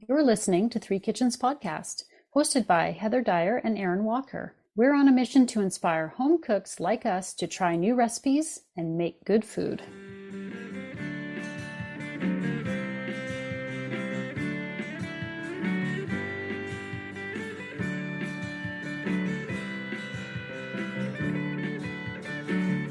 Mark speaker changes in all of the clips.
Speaker 1: You're listening to Three Kitchens Podcast, hosted by Heather Dyer and Aaron Walker. We're on a mission to inspire home cooks like us to try new recipes and make good food.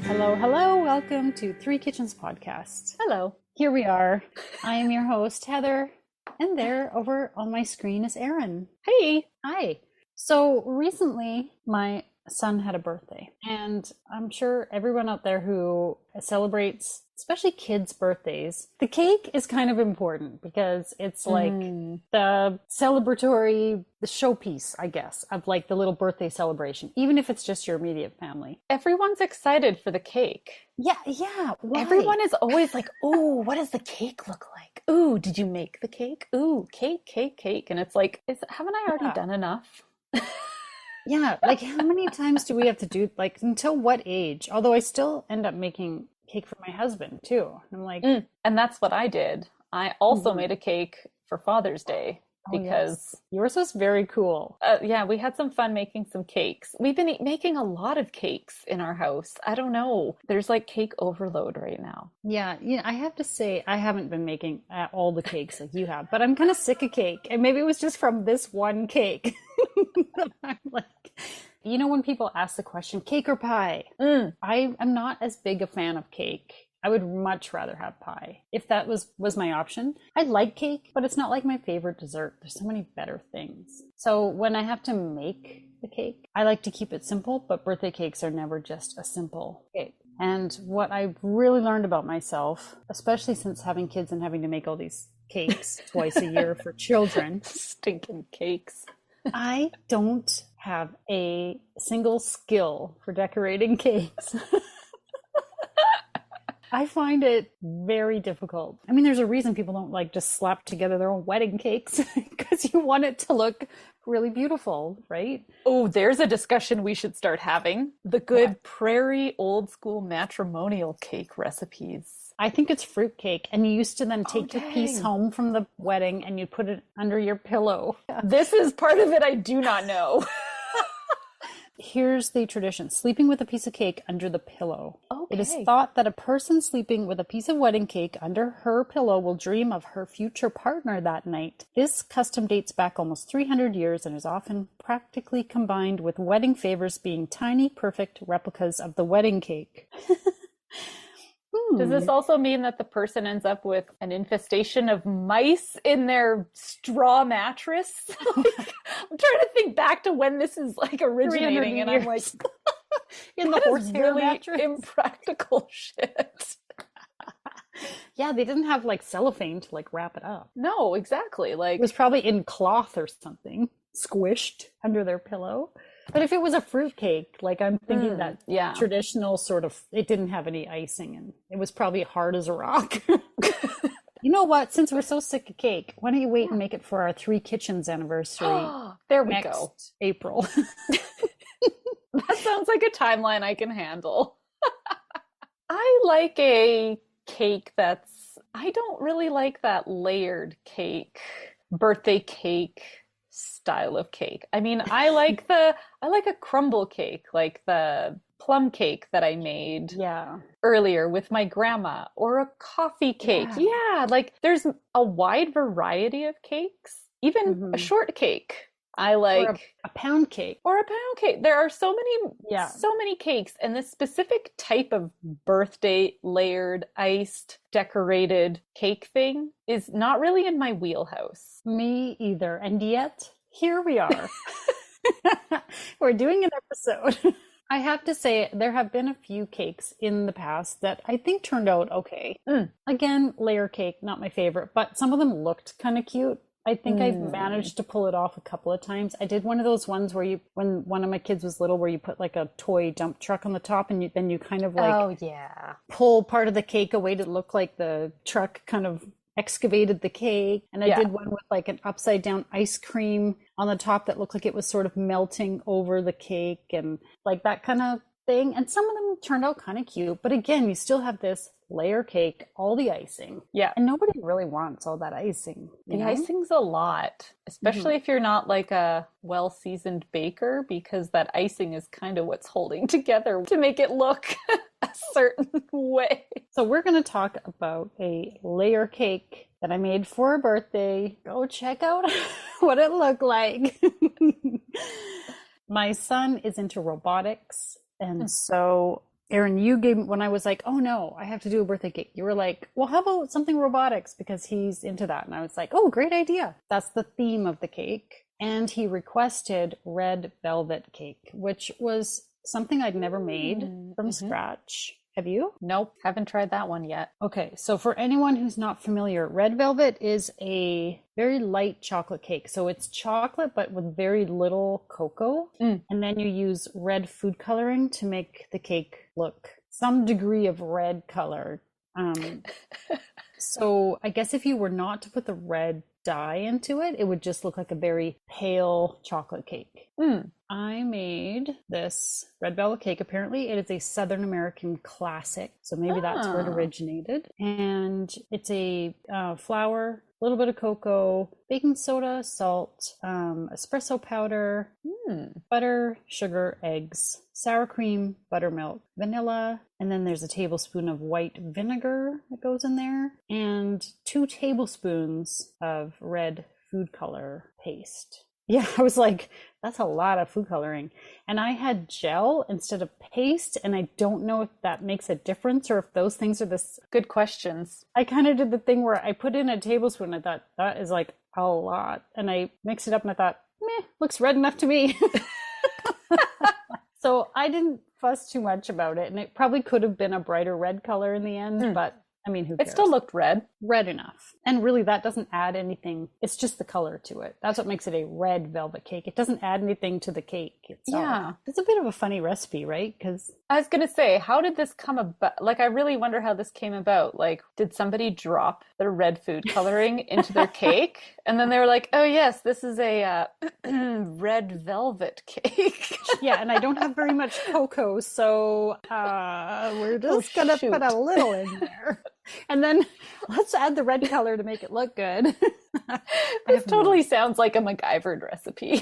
Speaker 1: Hello. Welcome to Three Kitchens Podcast.
Speaker 2: Hello.
Speaker 1: Here we are. I am your host, Heather, and there over on my screen is Aaron.
Speaker 2: Hey.
Speaker 1: Hi. So recently, my son had a birthday, and I'm sure everyone out there who celebrates, especially kids' birthdays, the cake is kind of important because it's like the celebratory, the showpiece, I guess, of like the little birthday celebration, even if it's just your immediate family.
Speaker 2: Everyone's excited for the cake.
Speaker 1: Yeah. Why?
Speaker 2: Everyone is always like, "Ooh, what does the cake look like? Ooh, did you make the cake? Ooh, cake." And it's like, haven't I already done enough?
Speaker 1: Yeah, like how many times do we have to do, like until what age? Although I still end up making cake for my husband too. I'm like,
Speaker 2: and that's what I did. I also made a cake for Father's Day because
Speaker 1: yours was very cool.
Speaker 2: We had some fun making some cakes. We've been making a lot of cakes in our house. I don't know. There's like cake overload right now.
Speaker 1: Yeah, I have to say I haven't been making all the cakes like you have, but I'm kind of sick of cake. And maybe it was just from this one cake. I'm like, when people ask the question, cake or pie? I am not as big a fan of cake. I would much rather have pie if that was my option. I like cake, but it's not like my favorite dessert. There's so many better things. So when I have to make the cake, I like to keep it simple, but birthday cakes are never just a simple cake. And what I've really learned about myself, especially since having kids and having to make all these cakes twice a year for children.
Speaker 2: Stinking cakes.
Speaker 1: I don't have a single skill for decorating cakes. I find it very difficult. I mean, there's a reason people don't like just slap together their own wedding cakes because you want it to look really beautiful, right?
Speaker 2: Oh, there's a discussion we should start having. The good prairie old school matrimonial cake recipes.
Speaker 1: I think it's fruitcake, and you used to then take your piece home from the wedding and you put it under your pillow.
Speaker 2: This is part of it I do not know.
Speaker 1: Here's the tradition: sleeping with a piece of cake under the pillow.
Speaker 2: Okay.
Speaker 1: It is thought that a person sleeping with a piece of wedding cake under her pillow will dream of her future partner that night. This custom dates back almost 300 years and is often practically combined with wedding favors being tiny, perfect replicas of the wedding cake.
Speaker 2: Does this also mean that the person ends up with an infestation of mice in their straw mattress? I'm trying to think back to when this is like originating, and I'm like,
Speaker 1: in the horsehair
Speaker 2: really
Speaker 1: mattress?
Speaker 2: Impractical shit.
Speaker 1: Yeah, they didn't have like cellophane to like wrap it up.
Speaker 2: No, exactly. Like
Speaker 1: it was probably in cloth or something, squished under their pillow. But if it was a fruitcake, like I'm thinking that traditional sort of, it didn't have any icing and it was probably hard as a rock. You know what? Since we're so sick of cake, why don't you wait and make it for our Three Kitchens anniversary?
Speaker 2: There we go.
Speaker 1: April.
Speaker 2: That sounds like a timeline I can handle. I like a cake I don't really like that layered cake, birthday cake style of cake. I mean, I like a crumble cake, like the plum cake that I made earlier with my grandma, or a coffee cake. Yeah, like there's a wide variety of cakes, even a short cake. I like
Speaker 1: or a pound cake.
Speaker 2: Or a pound cake. There are so many cakes, and this specific type of birthday layered, iced, decorated cake thing is not really in my wheelhouse.
Speaker 1: Me either. And yet, here we are. We're doing an episode. I have to say, there have been a few cakes in the past that I think turned out okay. Again, layer cake, not my favorite, but some of them looked kind of cute. I think I managed to pull it off a couple of times. I did one of those ones where when one of my kids was little, where you put like a toy dump truck on the top, and then you kind of like pull part of the cake away to look like the truck kind of excavated the cake. And I did one with like an upside down ice cream on the top that looked like it was sort of melting over the cake, and like that kind of thing. And some of them turned out kind of cute. But again, you still have this layer cake, all the icing.
Speaker 2: Yeah.
Speaker 1: And nobody really wants all that icing.
Speaker 2: The icing's a lot, especially if you're not like a well-seasoned baker, because that icing is kind of what's holding together to make it look a certain way.
Speaker 1: So we're going to talk about a layer cake that I made for a birthday. Go check out what it looked like. My son is into robotics. And so, Erin, you gave me, when I was like, oh no, I have to do a birthday cake, you were like, well, how about something robotics? Because he's into that. And I was like, oh, great idea. That's the theme of the cake. And he requested red velvet cake, which was something I'd never made from scratch. Have you?
Speaker 2: Nope, haven't tried that one yet.
Speaker 1: Okay, so for anyone who's not familiar, red velvet is a very light chocolate cake. So it's chocolate, but with very little cocoa. And then you use red food coloring to make the cake look some degree of red color. So I guess if you were not to put the red dye into it, it would just look like a very pale chocolate cake. I made this red velvet cake. Apparently it is a Southern American classic, so maybe that's where it originated. And it's a flour, a little bit of cocoa, baking soda, salt, espresso powder, butter, sugar, eggs, sour cream, buttermilk, vanilla, and then there's a tablespoon of white vinegar that goes in there, and 2 tablespoons of red food color paste. Yeah, I was like, that's a lot of food coloring. And I had gel instead of paste, and I don't know if that makes a difference or if those things are this.
Speaker 2: Good questions.
Speaker 1: I kind of did the thing where I put in a tablespoon. I thought, that is like a lot. And I mixed it up and I thought, meh, looks red enough to me. So I didn't fuss too much about it. And it probably could have been a brighter red color in the end, but I mean, who cares?
Speaker 2: It still looked red.
Speaker 1: Red enough. And really, that doesn't add anything. It's just the color to it. That's what makes it a red velvet cake. It doesn't add anything to the cake itself.
Speaker 2: Yeah.
Speaker 1: It's a bit of a funny recipe, right? Because
Speaker 2: I was going to say, how did this come about? Like, I really wonder how this came about. Like, did somebody drop their red food coloring into their cake? And then they were like, oh, yes, this is a red velvet cake.
Speaker 1: Yeah, and I don't have very much cocoa, so we're just going to put a little in there. And then let's add the red color to make it look good.
Speaker 2: This totally sounds like a MacGyvered recipe.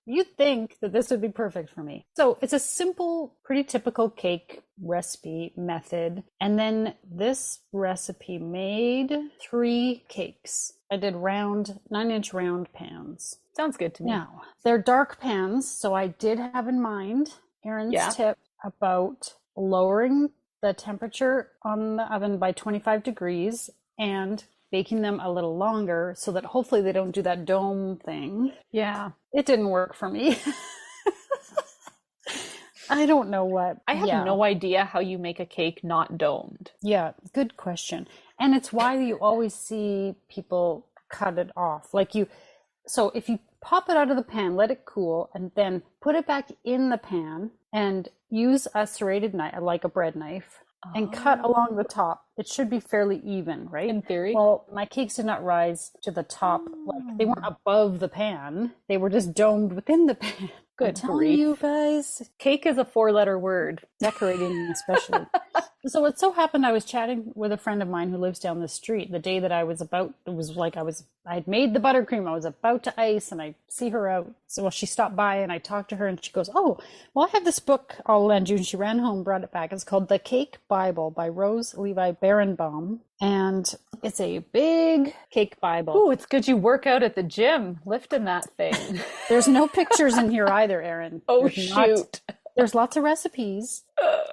Speaker 1: You'd think that this would be perfect for me. So it's a simple, pretty typical cake recipe method. And then this recipe made 3 cakes. I did 9-inch round pans.
Speaker 2: Sounds good to me.
Speaker 1: Now, they're dark pans, so I did have in mind Erin's tip about lowering the temperature on the oven by 25 degrees and baking them a little longer so that hopefully they don't do that dome thing.
Speaker 2: Yeah.
Speaker 1: It didn't work for me. I don't know what.
Speaker 2: I have no idea how you make a cake not domed.
Speaker 1: Yeah, good question. And it's why you always see people cut it off. So if you pop it out of the pan, let it cool, and then put it back in the pan and use a serrated knife, like a bread knife, and cut along the top. It should be fairly even, right?
Speaker 2: In theory.
Speaker 1: Well, my cakes did not rise to the top. Like, they weren't above the pan. They were just domed within the pan.
Speaker 2: Good
Speaker 1: I'm telling you guys.
Speaker 2: Cake is a 4-letter word.
Speaker 1: Decorating especially. So it so happened I was chatting with a friend of mine who lives down the street the day that I had made the buttercream. I was about to ice, and I see her out. So she stopped by and I talked to her, and she goes, oh, well, I have this book I'll lend you. And she ran home, brought it back. It's called The Cake Bible by Rose Levi Barenbaum. And it's a big cake Bible.
Speaker 2: Ooh, it's good you work out at the gym, lifting that thing.
Speaker 1: There's no pictures in here either, Erin.
Speaker 2: Oh, shoot.
Speaker 1: There's lots of recipes,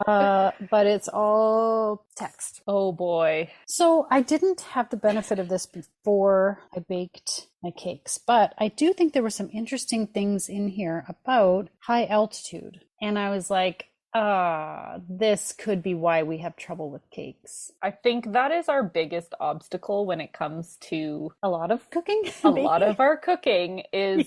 Speaker 1: but it's all text.
Speaker 2: Oh, boy.
Speaker 1: So I didn't have the benefit of this before I baked my cakes, but I do think there were some interesting things in here about high altitude. And I was like, this could be why we have trouble with cakes.
Speaker 2: I think that is our biggest obstacle when it comes to
Speaker 1: a lot of cooking.
Speaker 2: A lot of our cooking is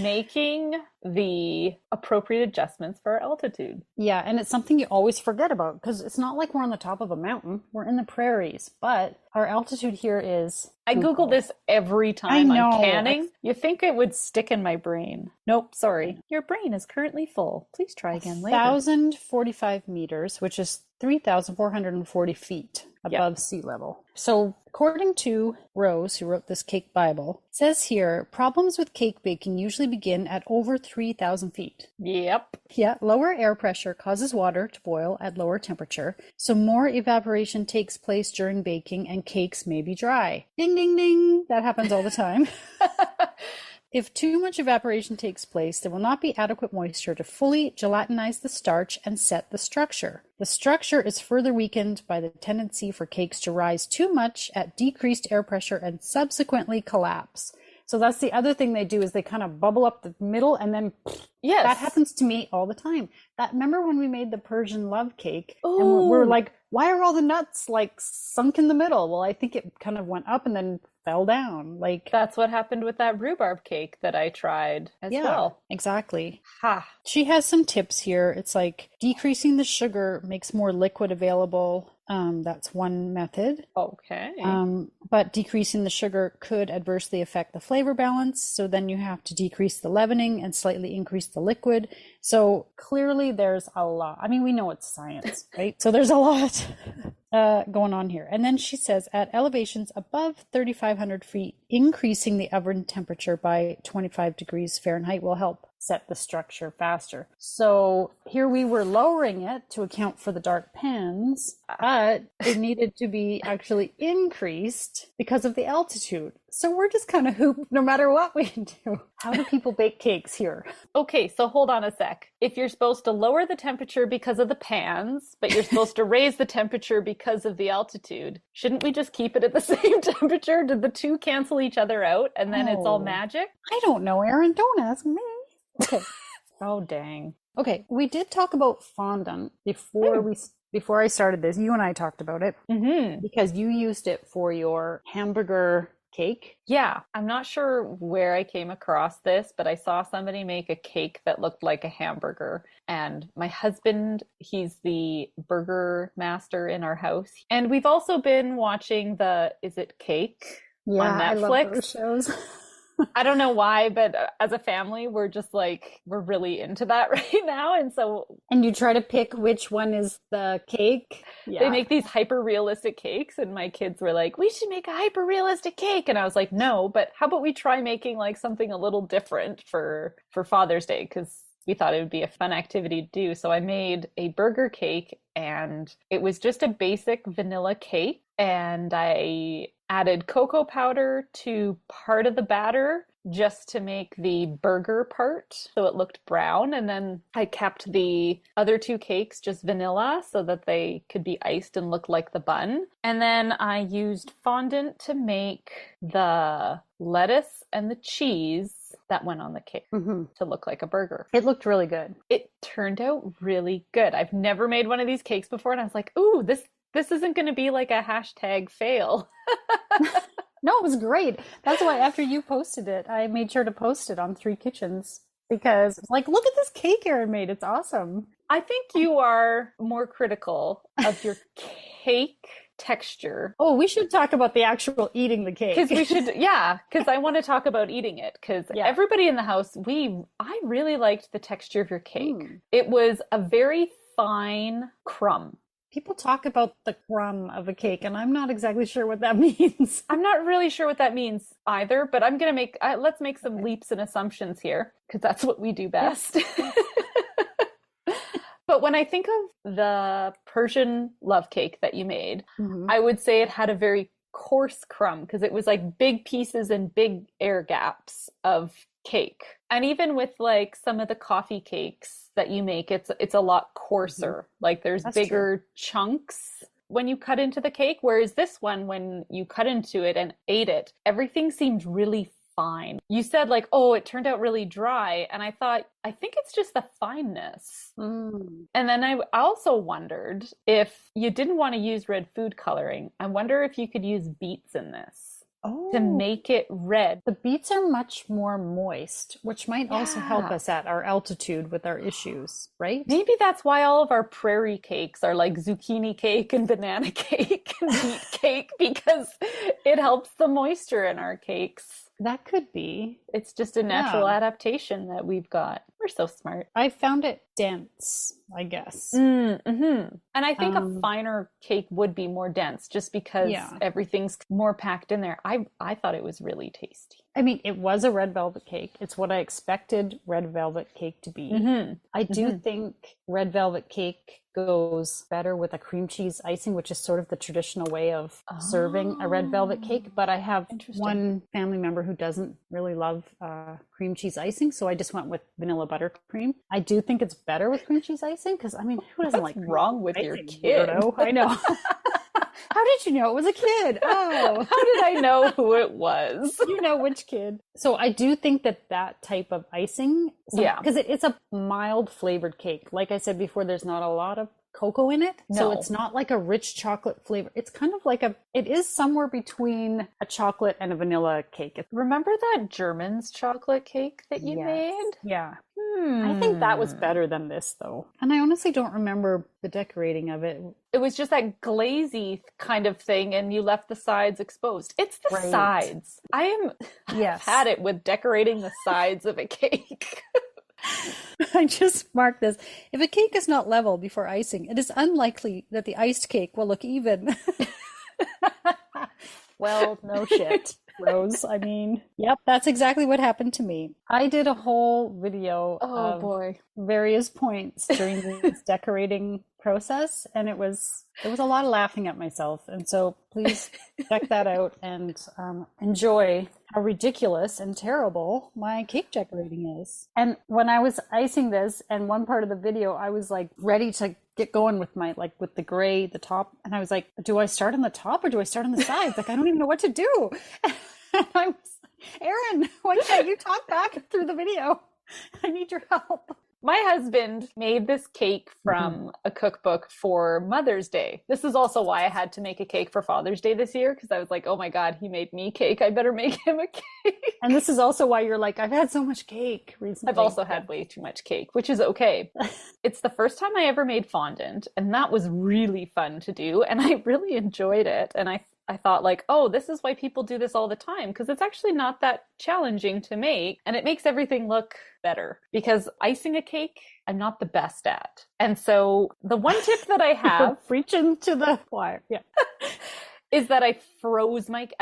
Speaker 2: making the appropriate adjustments for our altitude.
Speaker 1: Yeah, and it's something you always forget about because it's not like we're on the top of a mountain. We're in the prairies, but Our altitude here is
Speaker 2: I Google
Speaker 1: Google.
Speaker 2: this every
Speaker 1: I
Speaker 2: time I'm
Speaker 1: know.
Speaker 2: canning. You think it would stick in my brain. Nope, sorry. Your brain is currently full. Please try again later.
Speaker 1: 1,045 meters, which is 3,440 feet
Speaker 2: Yep.
Speaker 1: above sea level. So, according to Rose, who wrote this cake Bible, it says here problems with cake baking usually begin at over 3,000 feet.
Speaker 2: Yep.
Speaker 1: Yeah, lower air pressure causes water to boil at lower temperature, so more evaporation takes place during baking and cakes may be dry. Ding, ding, ding. That happens all the time. If too much evaporation takes place, there will not be adequate moisture to fully gelatinize the starch and set the structure. The structure is further weakened by the tendency for cakes to rise too much at decreased air pressure and subsequently collapse. So that's the other thing they do is they kind of bubble up the middle and then
Speaker 2: Yes.
Speaker 1: that happens to me all the time. Remember when we made the Persian love cake and
Speaker 2: Ooh.
Speaker 1: we're like, why are all the nuts like sunk in the middle? Well, I think it kind of went up and then fell down. Like
Speaker 2: That's what happened with that rheubarb cake that I tried as well.
Speaker 1: exactly.
Speaker 2: Ha.
Speaker 1: She has some tips here. It's like decreasing the sugar makes more liquid available. That's one method.
Speaker 2: Okay.
Speaker 1: But decreasing the sugar could adversely affect the flavor balance. So then you have to decrease the leavening and slightly increase the liquid. So clearly there's a lot. I mean, we know it's science, right? So there's a lot going on here. And then she says at elevations above 3,500 feet, increasing the oven temperature by 25 degrees Fahrenheit will help set the structure faster. So here we were lowering it to account for the dark pans, but it needed to be actually increased because of the altitude. So we're just kind of hooped no matter what we do. How do people bake cakes here?
Speaker 2: Okay, so hold on a sec. If you're supposed to lower the temperature because of the pans, but you're supposed to raise the temperature because of the altitude, shouldn't we just keep it at the same temperature? Did the two cancel each other out and then it's all magic?
Speaker 1: I don't know, Erin. Don't ask me. Okay.
Speaker 2: Oh, dang.
Speaker 1: Okay, we did talk about fondant before I started this. You and I talked about it because you used it for your hamburger cake.
Speaker 2: Yeah, I'm not sure where I came across this, but I saw somebody make a cake that looked like a hamburger. And my husband, he's the burger master in our house. And we've also been watching Is It Cake on Netflix.
Speaker 1: I love those shows.
Speaker 2: I don't know why, but as a family, we're just like, we're really into that right now.
Speaker 1: And you try to pick which one is the cake. Yeah.
Speaker 2: They make these hyper realistic cakes, and my kids were like, we should make a hyper realistic cake. And I was like, no, but how about we try making like something a little different for Father's Day? Because we thought it would be a fun activity to do. So I made a burger cake, and it was just a basic vanilla cake. And I added cocoa powder to part of the batter just to make the burger part so it looked brown. And then I kept the other two cakes just vanilla so that they could be iced and look like the bun. And then I used fondant to make the lettuce and the cheese that went on the cake to look like a burger.
Speaker 1: It looked really good.
Speaker 2: It turned out really good. I've never made one of these cakes before, and I was like, ooh, this isn't going to be like a hashtag fail.
Speaker 1: No, it was great. That's why after you posted it, I made sure to post it on Three Kitchens because it's like, look at this cake Erin made. It's awesome.
Speaker 2: I think you are more critical of your cake texture.
Speaker 1: Oh, we should talk about the actual eating the cake.
Speaker 2: Because we should, because I want to talk about eating it. Because everybody in the house, I really liked the texture of your cake. It was a very fine crumb.
Speaker 1: People talk about the crumb of a cake, and I'm not exactly sure what that means.
Speaker 2: I'm not really sure what that means either, but I'm going to let's make some leaps and assumptions here, because that's what we do best. Yes. But when I think of the Persian love cake that you made, I would say it had a very coarse crumb, because it was like big pieces and big air gaps of cake. And even with like some of the coffee cakes that you make, it's a lot coarser. Like there's bigger chunks when you cut into the cake, whereas this one, when you cut into it and ate it, everything seemed really fine. You said like, oh, it turned out really dry, and I thought, I think it's just the fineness. And then I also wondered if you didn't want to use red food coloring, I wonder if you could use beets in this. to
Speaker 1: Oh,
Speaker 2: make it red.
Speaker 1: the beets are much more moist, which might also help
Speaker 2: Yeah.
Speaker 1: us at our altitude with our issues, right?
Speaker 2: Maybe that's why all of our prairie cakes are like zucchini cake and banana cake and beet cake, because it helps the moisture in our cakes.
Speaker 1: That could be.
Speaker 2: It's just a natural
Speaker 1: Yeah.
Speaker 2: adaptation that we've got. We're so smart.
Speaker 1: I found it dense, I guess.
Speaker 2: Mm-hmm. And I think a
Speaker 1: Um,
Speaker 2: finer cake would be more dense just because
Speaker 1: yeah.
Speaker 2: everything's more packed in there. I thought it was really tasty.
Speaker 1: I mean, it was a red velvet cake. It's what I expected red velvet cake to be.
Speaker 2: Mm-hmm.
Speaker 1: I do
Speaker 2: Mm-hmm.
Speaker 1: think red velvet cake goes better with a cream cheese icing, which is sort of the traditional way of serving a red velvet
Speaker 2: Oh,
Speaker 1: cake. But I have
Speaker 2: interesting.
Speaker 1: one family member who doesn't really love cream cheese icing, so I just went with vanilla buttercream. I do think it's better with cream cheese icing because, I mean, who doesn't
Speaker 2: What's
Speaker 1: like cream
Speaker 2: wrong
Speaker 1: cheese
Speaker 2: with your
Speaker 1: icing,
Speaker 2: kid?
Speaker 1: weirdo? I know. How did you know it was a kid? Oh.
Speaker 2: How did I know who it was?
Speaker 1: You know which kid. So I do think that type of icing,
Speaker 2: Yeah.
Speaker 1: because it's a mild flavored cake. Like I said before, there's not a lot of cocoa in it. So
Speaker 2: No.
Speaker 1: it's not like a rich chocolate flavor. It's kind of like it is somewhere between a chocolate and a vanilla cake.
Speaker 2: Remember that German's chocolate cake that you
Speaker 1: Yes.
Speaker 2: made?
Speaker 1: Yeah. I think that was better than this, though. And I honestly don't remember the decorating of it.
Speaker 2: It was just that glazy kind of thing, and you left the sides exposed. It's the
Speaker 1: Right.
Speaker 2: sides. I've
Speaker 1: Yes.
Speaker 2: had it with decorating the sides of a cake.
Speaker 1: I just marked this. If a cake is not level before icing, it is unlikely that the iced cake will look even. Well, no shit, Rose. I mean, yep, that's exactly what happened to me. I did a whole video
Speaker 2: Oh
Speaker 1: of
Speaker 2: boy.
Speaker 1: various points during this decorating process, and it was a lot of laughing at myself. And so please check that out and enjoy how ridiculous and terrible my cake decorating is. And when I was icing this, and one part of the video, I was like ready to get going with with the gray, the top, and I was like, do I start on the top or do I start on the sides? Like, I don't even know what to do. And I was, Erin, why can't you talk back through the video? I need your help.
Speaker 2: My husband made this cake from a cookbook for Mother's Day. This is also why I had to make a cake for Father's Day this year, because I was like, oh my God, he made me cake. I better make him a cake.
Speaker 1: And this is also why you're like, I've had so much cake recently.
Speaker 2: I've also had way too much cake, which is okay. It's the first time I ever made fondant, and that was really fun to do, and I really enjoyed it. And I thought like, oh, this is why people do this all the time, because it's actually not that challenging to make, and it makes everything look better. Because icing a cake, I'm not the best at. And so the one tip that I have
Speaker 1: preaching to the choir. Yeah.
Speaker 2: is that I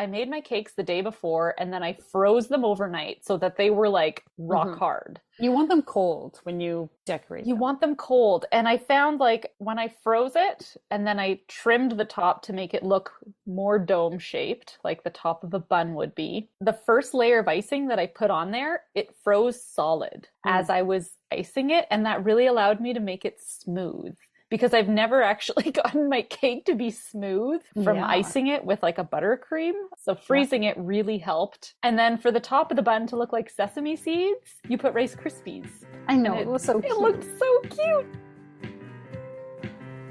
Speaker 2: made my cakes the day before, and then I froze them overnight so that they were like rock hard.
Speaker 1: You want them cold when you decorate
Speaker 2: You
Speaker 1: them.
Speaker 2: want them cold. And I found like when I froze it and then I trimmed the top to make it look more dome shaped, like the top of a bun would be, the first layer of icing that I put on there, it froze solid as I was icing it. And that really allowed me to make it smooth. Because I've never actually gotten my cake to be smooth from icing it with like a buttercream. So freezing it really helped. And then for the top of the bun to look like sesame seeds, you put Rice Krispies.
Speaker 1: I know, it was so cute.
Speaker 2: It looked so cute.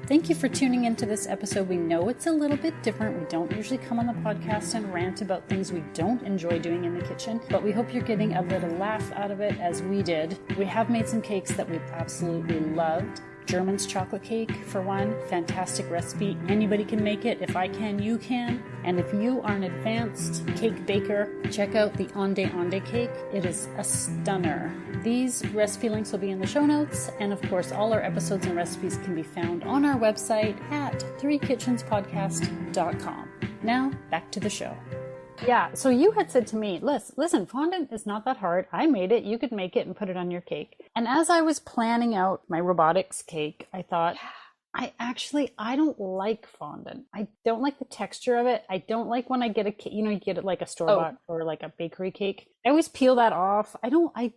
Speaker 1: Thank you for tuning into this episode. We know it's a little bit different. We don't usually come on the podcast and rant about things we don't enjoy doing in the kitchen, but we hope you're getting a little laugh out of it as we did. We have made some cakes that we've absolutely loved. German's chocolate cake, for one, fantastic recipe. Anybody can make it. If I can, you can. And if you are an advanced cake baker, check out the Onde Onde cake. It is a stunner. These recipe links will be in the show notes. And of course, all our episodes and recipes can be found on our website at threekitchenspodcast.com. Now, back to the show. Yeah, so you had said to me, listen, fondant is not that hard. I made it. You could make it and put it on your cake. And as I was planning out my robotics cake, I thought, I don't like fondant. I don't like the texture of it. I don't like when I get a cake, you get it like a store-bought or like a bakery cake. I always peel that off. I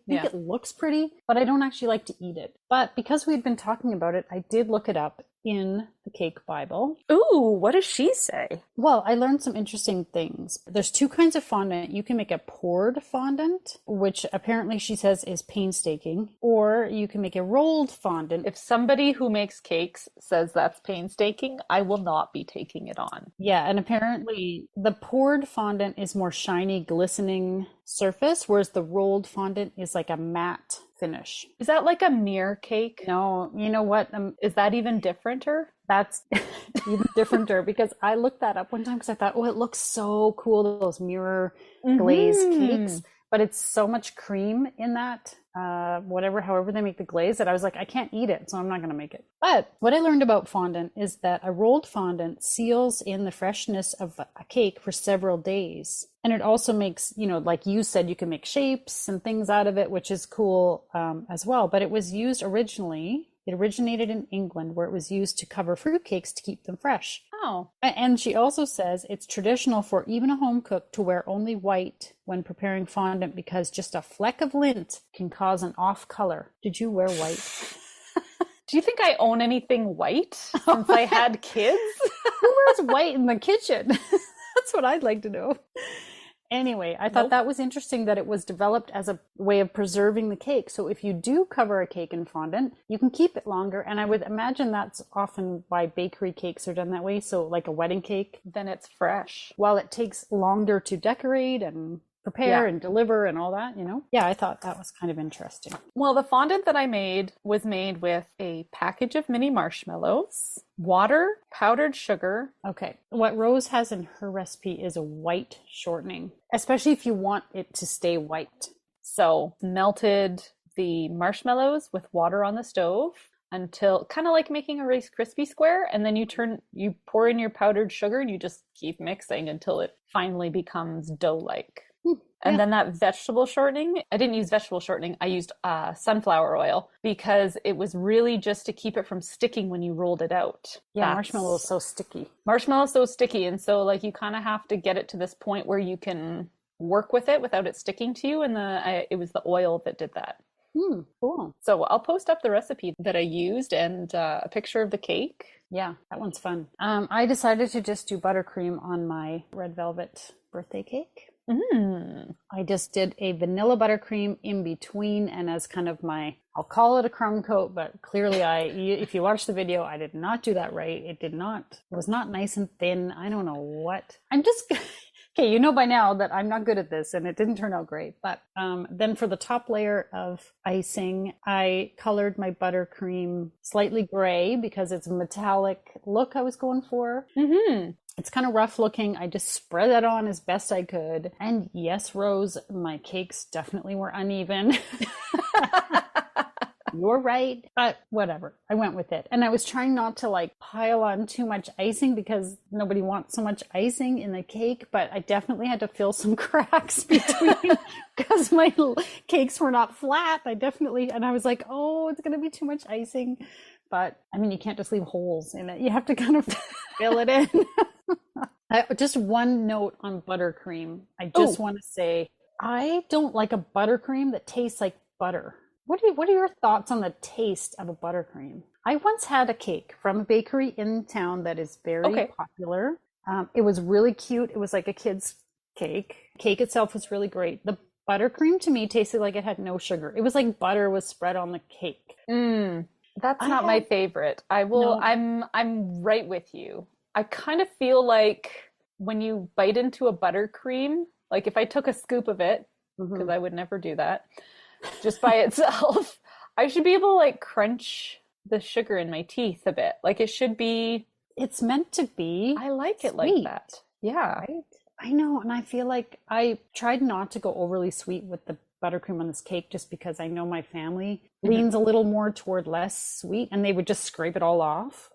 Speaker 1: think it looks pretty, but I don't actually like to eat it. But because we'd been talking about it, I did look it up. in the Cake Bible.
Speaker 2: Ooh, what does she say?
Speaker 1: Well, I learned some interesting things. There's two kinds of fondant. You can make a poured fondant, which apparently she says is painstaking, or you can make a rolled fondant.
Speaker 2: If somebody who makes cakes says that's painstaking, I will not be taking it on.
Speaker 1: Yeah, and apparently the poured fondant is more shiny, glistening surface, whereas the rolled fondant is like a matte finish.
Speaker 2: Is that like a mirror cake?
Speaker 1: No, you know what?
Speaker 2: Is that even differenter?
Speaker 1: That's even differenter because I looked that up one time because I thought, oh, it looks so cool, those mirror glazed cakes. But it's so much cream in that, however they make the glaze, that I was like, I can't eat it, so I'm not going to make it. But what I learned about fondant is that a rolled fondant seals in the freshness of a cake for several days. And it also makes, like you said, you can make shapes and things out of it, which is cool as well. But it was used originally. It originated in England, where it was used to cover fruitcakes to keep them fresh.
Speaker 2: Oh.
Speaker 1: And she also says it's traditional for even a home cook to wear only white when preparing fondant because just a fleck of lint can cause an off color. Did you wear white?
Speaker 2: Do you think I own anything white since I had kids?
Speaker 1: Who wears white in the kitchen? That's what I'd like to know. Anyway, I thought that was interesting that it was developed as a way of preserving the cake. So if you do cover a cake in fondant, you can keep it longer. And I would imagine that's often why bakery cakes are done that way. So like a wedding cake.
Speaker 2: Then it's fresh.
Speaker 1: While it takes longer to decorate and prepare and deliver and all that, Yeah, I thought that was kind of interesting.
Speaker 2: Well, the fondant that I made was made with a package of mini marshmallows, water, powdered sugar.
Speaker 1: Okay. What Rose has in her recipe is a white shortening, especially if you want it to stay white.
Speaker 2: So melted the marshmallows with water on the stove until kind of like making a Rice Krispie square. And then you pour in your powdered sugar and you just keep mixing until it finally becomes dough-like. And then that vegetable shortening, I didn't use vegetable shortening. I used sunflower oil because it was really just to keep it from sticking when you rolled it out.
Speaker 1: Yeah, marshmallow is so sticky.
Speaker 2: Marshmallow is so sticky. And so like you kind of have to get it to this point where you can work with it without it sticking to you. And it was the oil that did that.
Speaker 1: Cool.
Speaker 2: So I'll post up the recipe that I used and a picture of the cake.
Speaker 1: Yeah, that one's fun. I decided to just do buttercream on my red velvet birthday cake. I just did a vanilla buttercream in between and as kind of I'll call it a crumb coat, but clearly if you watch the video, I did not do that right. It was not nice and thin. I don't know what. I'm just, okay, by now that I'm not good at this and it didn't turn out great. But then for the top layer of icing, I colored my buttercream slightly gray because it's a metallic look I was going for. It's kind of rough looking. I just spread that on as best I could. And yes, Rose, my cakes definitely were uneven. You're right. But whatever. I went with it. And I was trying not to pile on too much icing because nobody wants so much icing in the cake. But I definitely had to fill some cracks between because my cakes were not flat. And I was like, oh, it's going to be too much icing. But I mean, you can't just leave holes in it. You have to kind of fill it in. Just one note on buttercream. I just want to say, I don't like a buttercream that tastes like butter. What are your thoughts on the taste of a buttercream? I once had a cake from a bakery in town that is very popular. It was really cute. It was like a kid's cake. Cake itself was really great. The buttercream to me tasted like it had no sugar. It was like butter was spread on the cake.
Speaker 2: That's not my favorite. I'm right with you. I kind of feel like when you bite into a buttercream, like if I took a scoop of it, because I would never do that, just by itself, I should be able to crunch the sugar in my teeth a bit. Like it should be.
Speaker 1: It's meant to be.
Speaker 2: I like it like that. Yeah.
Speaker 1: Right? I know. And I feel like I tried not to go overly sweet with the buttercream on this cake just because I know my family leans a little more toward less sweet and they would just scrape it all off.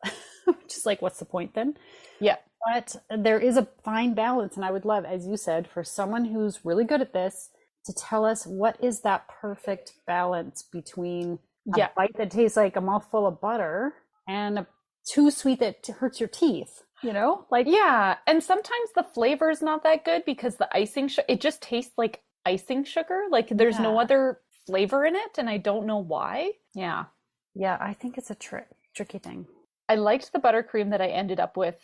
Speaker 1: Just like, what's the point then?
Speaker 2: Yeah.
Speaker 1: But there is a fine balance. And I would love, as you said, for someone who's really good at this to tell us what is that perfect balance between a bite that tastes like a mouthful of butter and too sweet that hurts your teeth,
Speaker 2: Yeah. And sometimes the flavor is not that good because the icing, it just tastes like icing sugar. Like there's no other flavor in it. And I don't know why. Yeah.
Speaker 1: Yeah. I think it's a tricky thing.
Speaker 2: I liked the buttercream that I ended up with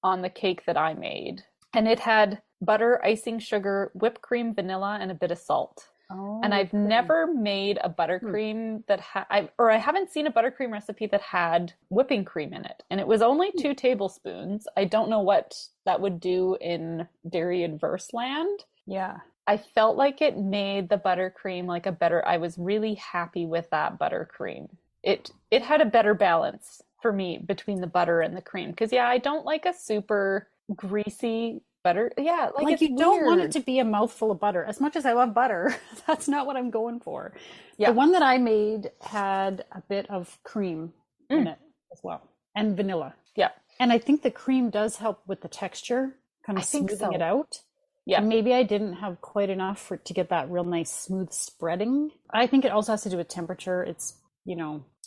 Speaker 2: on the cake that I made. And it had butter, icing, sugar, whipped cream, vanilla, and a bit of salt.
Speaker 1: Oh,
Speaker 2: And I've
Speaker 1: whipped cream.
Speaker 2: never made a buttercream that I haven't seen a buttercream recipe that had whipping cream in it. And it was only 2 tablespoons. I don't know what that would do in dairy adverse land.
Speaker 1: Yeah.
Speaker 2: I felt like it made the buttercream like a better, I was really happy with that buttercream. It had a better balance for me between the butter and the cream. Because yeah, I don't like a super greasy butter. Yeah, like
Speaker 1: Like
Speaker 2: it's
Speaker 1: you don't want it
Speaker 2: weird.
Speaker 1: to be a mouthful of butter. As much as I love butter, that's not what I'm going for. The
Speaker 2: Yeah.
Speaker 1: one that I made had a bit of cream in
Speaker 2: Mm,
Speaker 1: it as well, and vanilla.
Speaker 2: yeah,
Speaker 1: And I think the cream does help with the texture, kind
Speaker 2: I
Speaker 1: of
Speaker 2: think
Speaker 1: smoothing it
Speaker 2: so.
Speaker 1: out.
Speaker 2: Yeah.
Speaker 1: And maybe I didn't have quite enough to get that real nice smooth spreading. I think it also has to do with temperature. It's,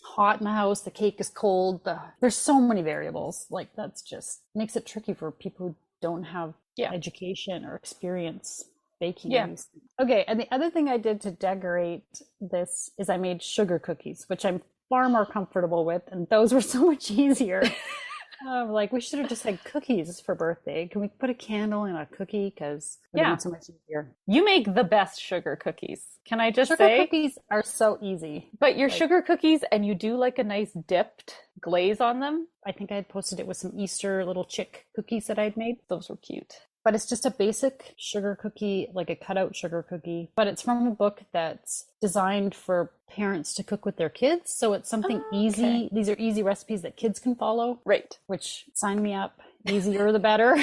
Speaker 1: hot in the house, the cake is cold. There's so many variables. Like that's just makes it tricky for people who don't have
Speaker 2: Yeah.
Speaker 1: education or experience baking
Speaker 2: Yeah.
Speaker 1: these things. Okay, and the other thing I did to decorate this is I made sugar cookies, which I'm far more comfortable with, and those were so much easier. Like we should have just had cookies for birthday. Can we put a candle in a cookie? Because it would have
Speaker 2: Yeah.
Speaker 1: been so much easier.
Speaker 2: You make the best sugar cookies. Can I just
Speaker 1: Sugar
Speaker 2: say?
Speaker 1: cookies are so easy.
Speaker 2: But your
Speaker 1: Like
Speaker 2: sugar cookies and you do like a nice dipped glaze on them.
Speaker 1: I think I had posted it with some Easter little chick cookies that I'd made.
Speaker 2: Those were cute.
Speaker 1: But it's just a basic sugar cookie, like a cutout sugar cookie. But it's from a book that's designed for parents to cook with their kids. So it's something
Speaker 2: Oh,
Speaker 1: easy.
Speaker 2: okay.
Speaker 1: These are easy recipes that kids can follow,
Speaker 2: Right.
Speaker 1: which sign me up. Easier the better.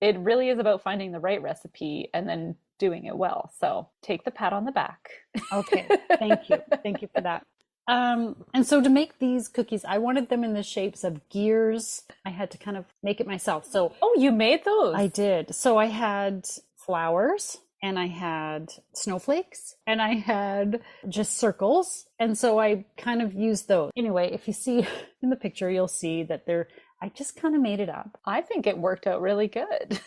Speaker 2: It really is about finding the right recipe and then doing it well. So take the pat on the back.
Speaker 1: Okay, thank you. Thank you for that. And so to make these cookies, I wanted them in the shapes of gears. I had to kind of make it myself. So
Speaker 2: Oh, you made those?
Speaker 1: I did. So I had flowers and I had snowflakes and I had just circles. And so I kind of used those. Anyway, if you see in the picture, you'll see that I just kind of made it up.
Speaker 2: I think it worked out really good.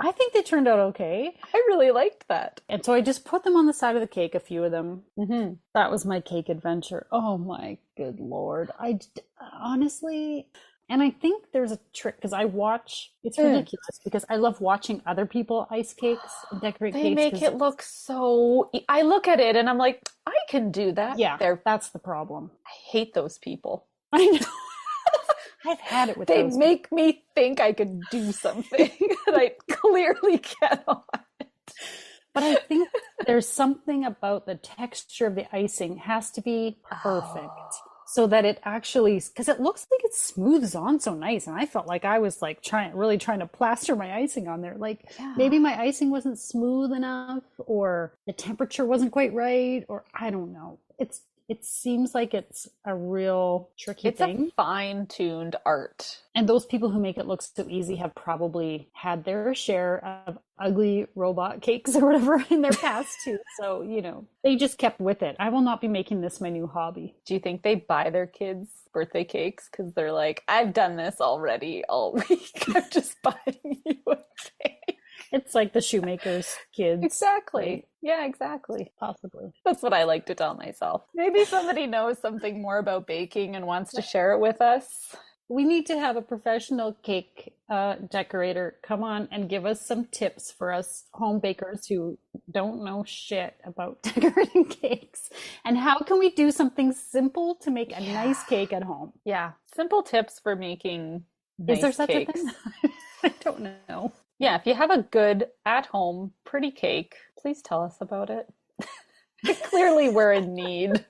Speaker 1: I think they turned out okay.
Speaker 2: I really liked that.
Speaker 1: And so I just put them on the side of the cake, a few of them.
Speaker 2: Mm-hmm.
Speaker 1: That was my cake adventure. Oh my good Lord. Honestly, and I think there's a trick because it's ridiculous because I love watching other people ice cakes and decorate
Speaker 2: They
Speaker 1: cakes.
Speaker 2: make it look so... I look at it and I'm like, I can do that.
Speaker 1: Yeah, that's the problem.
Speaker 2: I hate those people.
Speaker 1: I know. I've had it with
Speaker 2: They
Speaker 1: those.
Speaker 2: make me think I could do something that I clearly cannot.
Speaker 1: But I think there's something about the texture of the icing has to be perfect so that it actually, because it looks like it smooths on so nice. And I felt like I was like really trying to plaster my icing on there. Like maybe my icing wasn't smooth enough or the temperature wasn't quite right, or I don't know. It seems like it's a real tricky thing.
Speaker 2: It's a fine-tuned art.
Speaker 1: And those people who make it look so easy have probably had their share of ugly robot cakes or whatever in their past too. So, they just kept with it. I will not be making this my new hobby.
Speaker 2: Do you think they buy their kids birthday cakes because they're like, I've done this already all week. I'm just buying you a cake.
Speaker 1: It's like the shoemaker's kids.
Speaker 2: Exactly.
Speaker 1: Right?
Speaker 2: Yeah, exactly.
Speaker 1: Possibly.
Speaker 2: That's what I like to tell myself. Maybe somebody knows something more about baking and wants to share it with us.
Speaker 1: We need to have a professional cake decorator come on and give us some tips for us home bakers who don't know shit about decorating cakes. And how can we do something simple to make a nice cake at home?
Speaker 2: Yeah. Simple tips for making nice
Speaker 1: Is there such
Speaker 2: cakes.
Speaker 1: a thing? I don't know.
Speaker 2: Yeah, if you have a good, at-home, pretty cake, please tell us about it. Clearly, we're in need.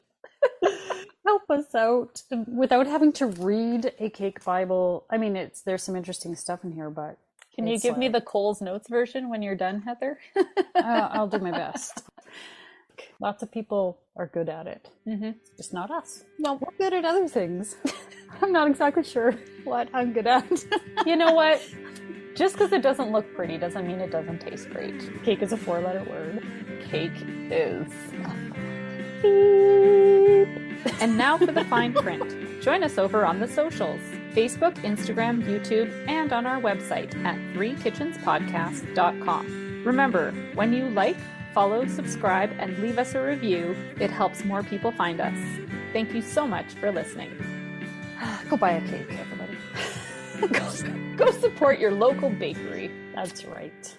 Speaker 1: Help us out without having to read a cake Bible. I mean, there's some interesting stuff in here, but
Speaker 2: Can you give me the Coles Notes version when you're done, Heather?
Speaker 1: I'll do my best. Lots of people are good at it.
Speaker 2: Mm-hmm.
Speaker 1: Just not us.
Speaker 2: No,
Speaker 1: We're good at other things. I'm not exactly sure what I'm good at.
Speaker 2: you know what? Just because it doesn't look pretty doesn't mean it doesn't taste great.
Speaker 1: Cake is a 4-letter word.
Speaker 2: Cake is. Beep. And now for the fine print. Join us over on the socials: Facebook, Instagram, YouTube, and on our website at threekitchenspodcast.com. Remember, when you like, follow, subscribe, and leave us a review, it helps more people find us. Thank you so much for listening.
Speaker 1: Go buy a cake, everybody.
Speaker 2: Go support your local bakery.
Speaker 1: That's right.